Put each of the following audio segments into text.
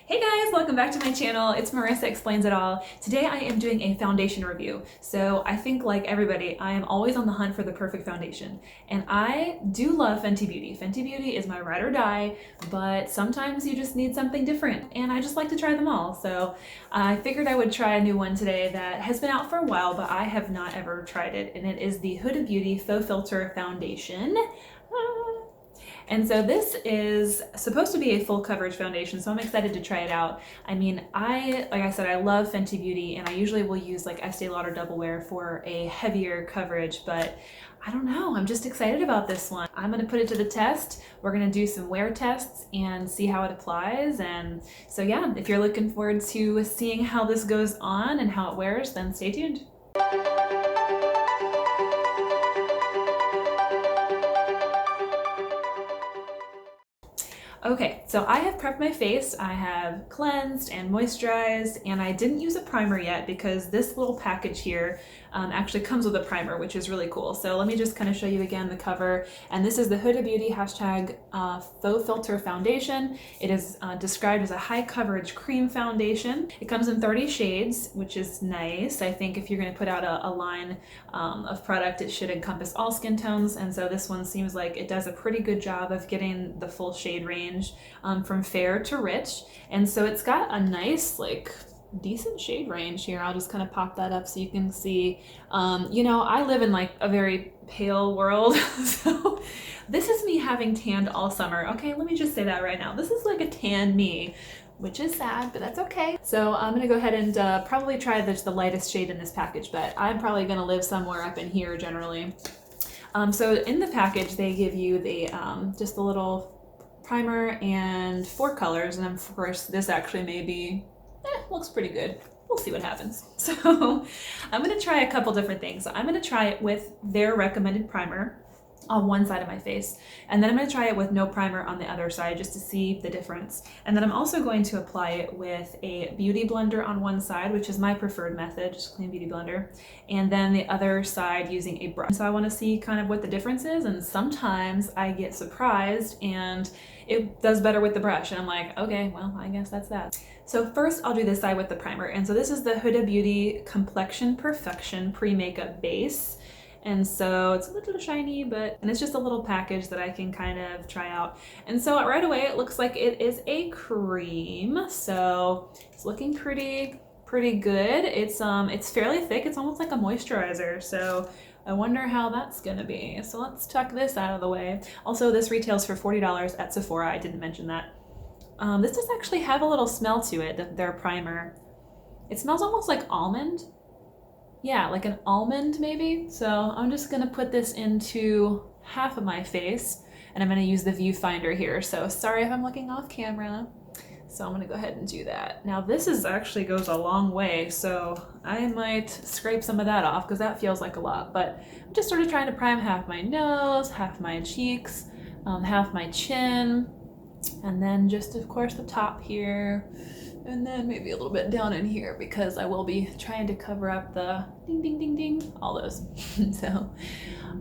Hey guys, welcome back to my channel. It's Marissa Explains It All. Today I am doing a foundation review. So I think like everybody, I am always on the hunt for the perfect foundation. And I do love Fenty Beauty. Fenty Beauty is my ride or die, but sometimes you just need something different and I just like to try them all. So I figured I would try a new one today that has been out for a while, but I have not ever tried it. And it is the Huda Beauty Faux Filter Foundation. And so this is supposed to be a full coverage foundation, so I'm excited to try it out. I mean, like I said, I love Fenty Beauty, and I usually will use like Estee Lauder Double Wear for a heavier coverage, but I don't know, I'm just excited about this one. I'm gonna put it to the test. We're gonna do some wear tests and see how it applies. And so yeah, if you're looking forward to seeing how this goes on and how it wears, then stay tuned. Okay, so I have prepped my face. I have cleansed and moisturized, and I didn't use a primer yet because this little package here actually comes with a primer, which is really cool. So let me just kind of show you again the cover. And this is the Huda Beauty hashtag Faux Filter Foundation. It is described as a high coverage cream foundation. It comes in 30 shades, which is nice. I think if you're going to put out a line of product, it should encompass all skin tones. And so this one seems like it does a pretty good job of getting the full shade range from fair to rich. And so it's got a nice, like, decent shade range here. I'll just kind of pop that up so you can see. You know, I live in like a very pale world, so this is me having tanned all summer. Okay, let me just say that right now. This is like a tan me, which is sad, but that's okay. So I'm gonna go ahead and probably try the lightest shade in this package, but I'm probably gonna live somewhere up in here generally. So in the package, they give you the just a little primer and 4 colors, and of course this actually maybe looks pretty good. We'll see what happens. So I'm gonna try a couple different things. So I'm gonna try it with their recommended primer on one side of my face, and then I'm going to try it with no primer on the other side just to see the difference. And then I'm also going to apply it with a beauty blender on one side, which is my preferred method, just clean beauty blender, and then the other side using a brush. So I want to see kind of what the difference is, and sometimes I get surprised and it does better with the brush, and I'm like, okay, well, I guess that's that. So first I'll do this side with the primer, and so this is the Huda Beauty Complexion Perfection Pre-Makeup Base. And so it's a little shiny, and it's just a little package that I can kind of try out. And so right away, it looks like it is a cream. So it's looking pretty good. It's fairly thick. It's almost like a moisturizer. So I wonder how that's gonna be. So let's tuck this out of the way. Also, this retails for $40 at Sephora. I didn't mention that. This does actually have a little smell to it, their primer. It smells almost like almond. Yeah, like an almond maybe. So I'm just gonna put this into half of my face, and I'm gonna use the viewfinder here. So sorry if I'm looking off camera. So I'm gonna go ahead and do that. Now this actually goes a long way, so I might scrape some of that off because that feels like a lot. But I'm just sort of trying to prime half my nose, half my cheeks, half my chin, and then just of course the top here. And then maybe a little bit down in here because I will be trying to cover up the ding, ding, ding, ding, all those. So,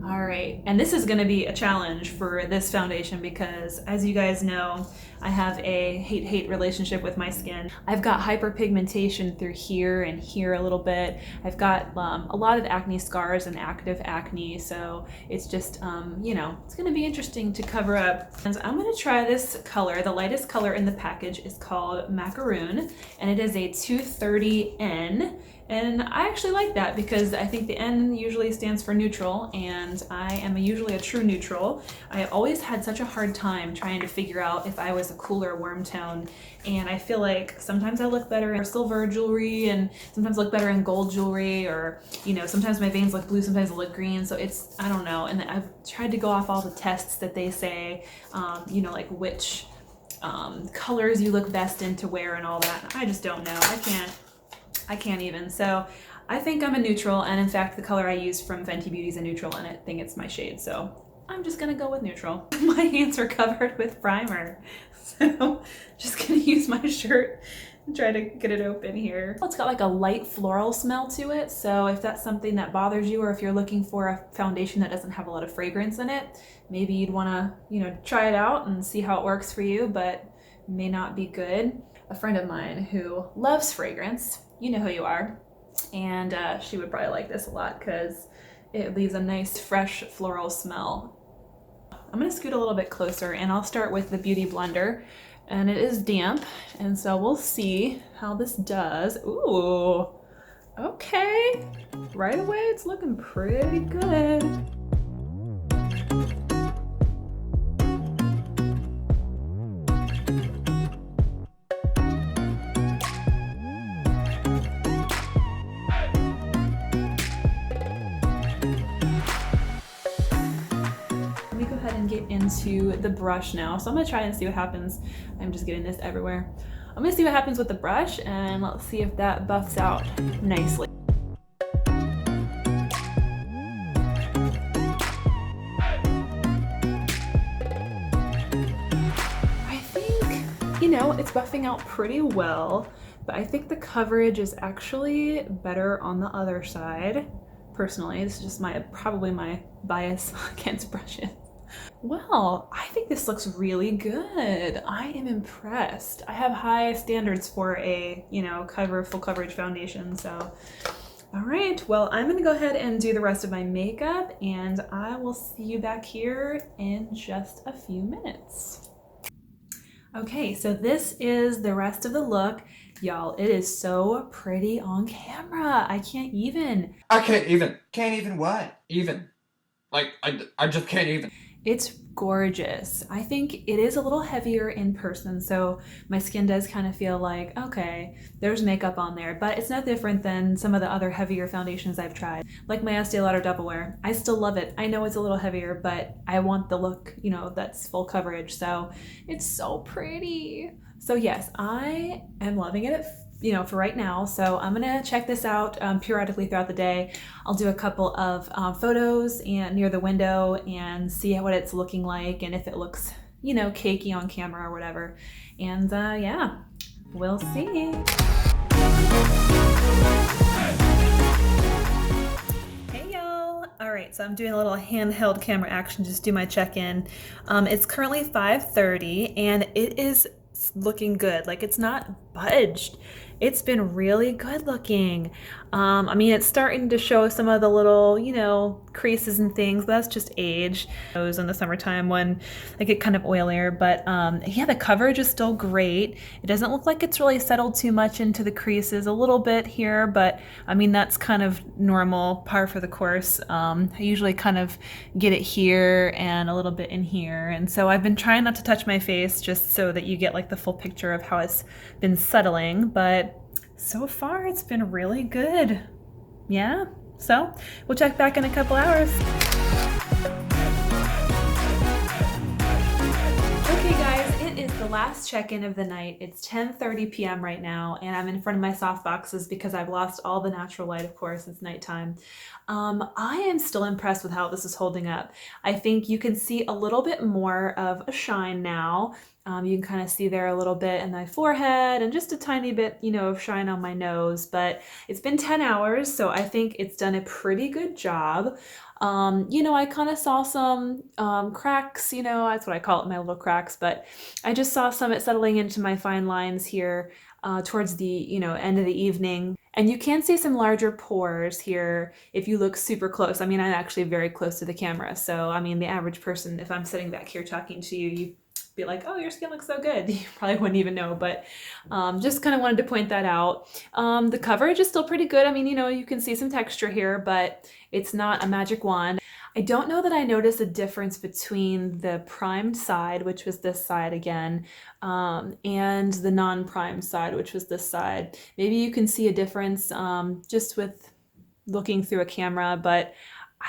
all right. And this is gonna be a challenge for this foundation because as you guys know, I have a hate-hate relationship with my skin. I've got hyperpigmentation through here and here a little bit. I've got a lot of acne scars and active acne. So it's just, you know, it's gonna be interesting to cover up. And I'm gonna try this color. The lightest color in the package is called Macaroon, and it is a 230N. And I actually like that because I think the N usually stands for neutral, and I am usually a true neutral. I always had such a hard time trying to figure out if I was a cooler warm tone, and I feel like sometimes I look better in silver jewelry and sometimes look better in gold jewelry, or, you know, sometimes my veins look blue, sometimes they look green, so it's, I don't know. And I've tried to go off all the tests that they say, you know, like which colors you look best in to wear and all that. I just don't know. I can't even. So I think I'm a neutral, and in fact the color I use from Fenty Beauty is a neutral, and I think it's my shade, so I'm just gonna go with neutral. My hands are covered with primer, so just gonna use my shirt and try to get it open here. It's got like a light floral smell to it, so if that's something that bothers you, or if you're looking for a foundation that doesn't have a lot of fragrance in it, maybe you'd want to, you know, try it out and see how it works for you, but may not be good. a friend of mine who loves fragrance. You know who you are. And she would probably like this a lot because it leaves a nice fresh floral smell. I'm gonna scoot a little bit closer and I'll start with the Beauty Blender, and it is damp, and so we'll see how this does. Ooh, okay. Right away it's looking pretty good. And get into the brush now. So I'm gonna try and see what happens. I'm just getting this everywhere. I'm gonna see what happens with the brush, and let's see if that buffs out nicely. I think, you know, it's buffing out pretty well, but I think the coverage is actually better on the other side. Personally, this is just probably my bias against brushes. Well, I think this looks really good. I am impressed. I have high standards for a, you know, full coverage foundation. So, all right, well, I'm gonna go ahead and do the rest of my makeup, and I will see you back here in just a few minutes. Okay, so this is the rest of the look. Y'all, it is so pretty on camera. I can't even. Can't even what? Even. Like, I just can't even. It's gorgeous. I think it is a little heavier in person, so my skin does kind of feel like, okay, there's makeup on there, but it's not different than some of the other heavier foundations I've tried, like my Estee Lauder Double Wear. I still love it. I know it's a little heavier, but I want the look, you know, that's full coverage, so it's so pretty. So yes, I am loving it, you know, for right now. So I'm gonna check this out periodically throughout the day. I'll do a couple of photos and near the window and see what it's looking like, and if it looks, you know, cakey on camera or whatever. And yeah, we'll see. Hey y'all. All right, so I'm doing a little handheld camera action, just do my check-in. It's currently 5:30 and it is looking good. Like, it's not budged. It's been really good looking. I mean, it's starting to show some of the little, you know, creases and things. That's just age. Those in the summertime when they get kind of oilier, but yeah, the coverage is still great. It doesn't look like it's really settled too much into the creases, a little bit here, but I mean, that's kind of normal, par for the course. I usually kind of get it here and a little bit in here. And so I've been trying not to touch my face just so that you get like the full picture of how it's been settling, but so far it's been really good. Yeah, so we'll check back in a couple hours. Okay guys, it is the last check-in of the night. It's 10:30 p.m. right now, and I'm in front of my soft boxes because I've lost all the natural light, of course. It's nighttime. I am still impressed with how this is holding up. I think you can see a little bit more of a shine now. You can kind of see there a little bit in my forehead and just a tiny bit, you know, of shine on my nose, but it's been 10 hours, so I think it's done a pretty good job. You know, I kind of saw some cracks, you know, that's what I call it, my little cracks, but I just saw some settling into my fine lines here towards the, you know, end of the evening. And you can see some larger pores here if you look super close. I mean, I'm actually very close to the camera, so I mean, the average person, if I'm sitting back here talking to you, you be like, oh, your skin looks so good. You probably wouldn't even know, but just kind of wanted to point that out. The coverage is still pretty good. I mean, you know, you can see some texture here, but it's not a magic wand. I don't know that I noticed a difference between the primed side, which was this side again, and the non-primed side, which was this side. Maybe you can see a difference just with looking through a camera, but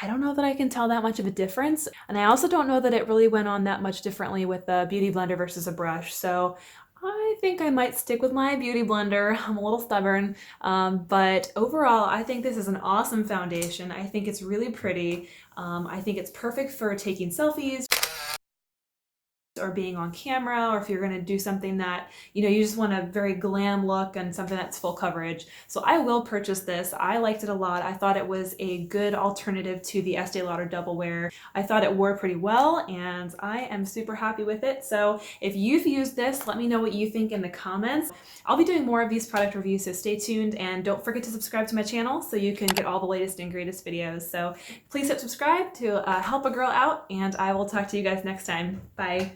I don't know that I can tell that much of a difference. And I also don't know that it really went on that much differently with a Beauty Blender versus a brush. So I think I might stick with my Beauty Blender. I'm a little stubborn, but overall, I think this is an awesome foundation. I think it's really pretty. I think it's perfect for taking selfies. or being on camera, or if you're going to do something that, you know, you just want a very glam look and something that's full coverage. So I will purchase this. I liked it a lot. I thought it was a good alternative to the Estee Lauder Double Wear. I thought it wore pretty well, and I am super happy with it. So if you've used this, let me know what you think in the comments. I'll be doing more of these product reviews, so stay tuned, and don't forget to subscribe to my channel so you can get all the latest and greatest videos. So please hit subscribe to help a girl out, and I will talk to you guys next time. Bye.